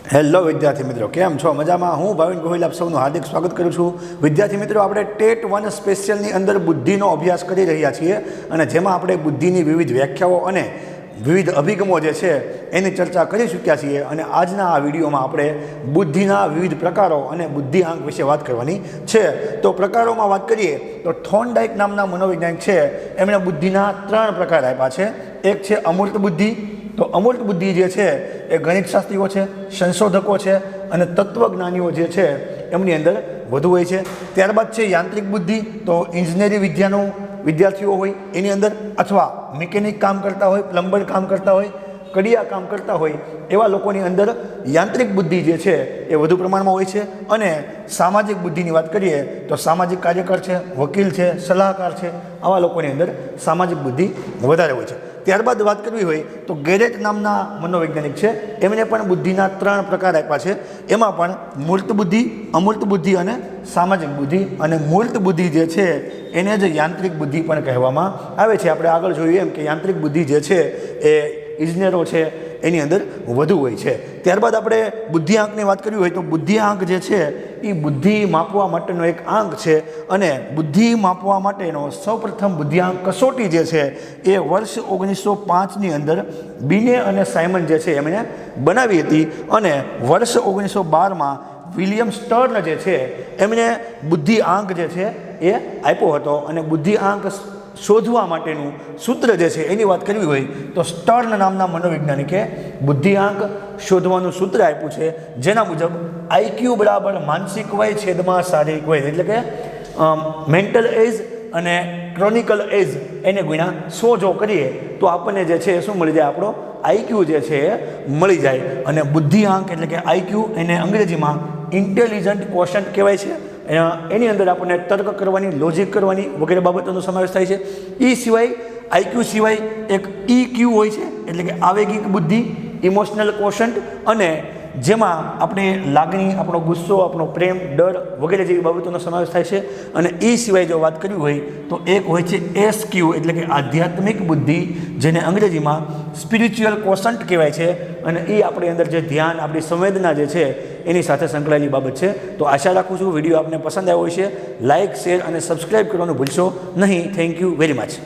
Hello વિદ્યાર્થી મિત્રો, કેમ છો? મજામાં? હું ભાવિન ગોહિલ આપ સૌનું હાર્દિક સ્વાગત કરું છું. વિદ્યાર્થી મિત્રો, આપણે ટેટ 1 સ્પેશિયલની અંદર બુદ્ધિનો અભ્યાસ કરી રહ્યા છીએ અને જેમાં આપણે બુદ્ધિની વિવિધ વ્યાખ્યાઓ અને વિવિધ અભિગમો જે છે એની ચર્ચા કરી ચૂક્યા છીએ અને આજના આ વિડીયોમાં આપણે બુદ્ધિના વિવિધ પ્રકારો અને બુદ્ધિઆંક વિશે વાત કરવાની છે. તો પ્રકારોમાં વાત કરીએ તો થોર્નડાઇક નામના મનોવૈજ્ઞાનિક છે, એમણે બુદ્ધિના 3 પ્રકાર આપ્યા છે. એક છે અમૂર્ત બુદ્ધિ. તો અમૂર્ત બુદ્ધિ જે છે એ ગણિતશાસ્ત્રીઓ છે, સંશોધકો છે અને તત્વજ્ઞાનીઓ જે છે એમની અંદર વધુ હોય છે. ત્યારબાદ છે યાંત્રિક બુદ્ધિ. તો ઇજનેરી વિદ્યાનું વિદ્યાર્થીઓ હોય એની અંદર, અથવા મિકેનિક કામ કરતા હોય, પ્લમ્બર કામ કરતા હોય, કડિયા કામ કરતા હોય એવા લોકોની અંદર યાંત્રિક બુદ્ધિ જે છે એ વધુ પ્રમાણમાં હોય છે. અને સામાજિક બુદ્ધિની વાત કરીએ તો સામાજિક કાર્યકર છે, વકીલ છે, સલાહકાર છે, આવા લોકોની અંદર સામાજિક બુદ્ધિ વધારે હોય છે. ત્યારબાદ વાત કરવી હોય તો ગેરેટ નામના મનોવૈજ્ઞાનિક છે, એમણે પણ બુદ્ધિના 3 પ્રકાર આપ્યા છે. એમાં પણ મૂર્ત બુદ્ધિ, અમૂર્ત બુદ્ધિ અને સામાજિક બુદ્ધિ. અને મૂર્ત બુદ્ધિ જે છે એને જ યાંત્રિક બુદ્ધિ પણ કહેવામાં આવે છે. આપણે આગળ જોયું એમ કે યાંત્રિક બુદ્ધિ જે છે એ ઇજનેરો છે એની અંદર વધુ હોય છે. ત્યારબાદ આપણે બુદ્ધિઆંકની વાત કરવી હોય તો બુદ્ધિઆંક જે છે એ બુદ્ધિ માપવા માટેનો એક આંક છે. અને બુદ્ધિ માપવા માટેનો સૌપ્રથમ બુદ્ધિઆંક કસોટી જે છે એ વર્ષ 1905ની અંદર બિને અને સાયમન જે છે એમણે બનાવી હતી. અને વર્ષ 1912માં વિલિયમ સ્ટર્ન જે છે એમણે બુદ્ધિઆંક જે છે એ આપ્યો હતો. અને બુદ્ધિઆંક શોધવા માટેનું સૂત્ર જે છે એની વાત કરવી હોય તો સ્ટર્ન નામના મનોવૈજ્ઞાનિકે બુદ્ધિઆંક શોધવાનું સૂત્ર આપ્યું છે, જેના મુજબ આઈક્યુ બરાબર માનસિક વય છેદમાં શારીરિક વય, એટલે કે મેન્ટલ એજ અને ક્રોનિકલ એજ એને ગુણ્યા 100 જો કરીએ તો આપણને જે છે શું મળી જાય? આપણો આઈક્યુ જે છે એ મળી જાય. અને બુદ્ધિઆંક એટલે કે આઈક્યુ એને અંગ્રેજીમાં ઇન્ટેલિજન્ટ ક્વોશન્ટ કહેવાય છે. એની અંદર આપણને તર્ક કરવાની, લોજિક કરવાની વગેરે બાબતોનો સમાવેશ થાય છે. એ સિવાય આઈક્યુ સિવાય એક EQ હોય છે, એટલે કે આવેગિક બુદ્ધિ, ઇમોશનલ ક્વોશન્ટ, અને જેમાં આપણે લાગણી, આપણો ગુસ્સો, આપણો પ્રેમ, ડર વગેરે જેવી બાબતોનો સમાવેશ થાય છે. અને એ સિવાય જો વાત કરવી હોય તો એક હોય છે SQ, એટલે કે આધ્યાત્મિક બુદ્ધિ, જેને અંગ્રેજીમાં સ્પિરિચ્યુઅલ ક્વોશન્ટ કહેવાય છે. અને એ આપણી અંદર જે ધ્યાન, આપણી સંવેદના જે છે એની સાથે સંકળાયેલી બાબત છે. તો આશા રાખું છું વિડીયો આપને પસંદ આવ્યો છે. લાઇક, શેર અને સબસ્ક્રાઈબ કરવાનું ભૂલશો નહીં. Thank you very much.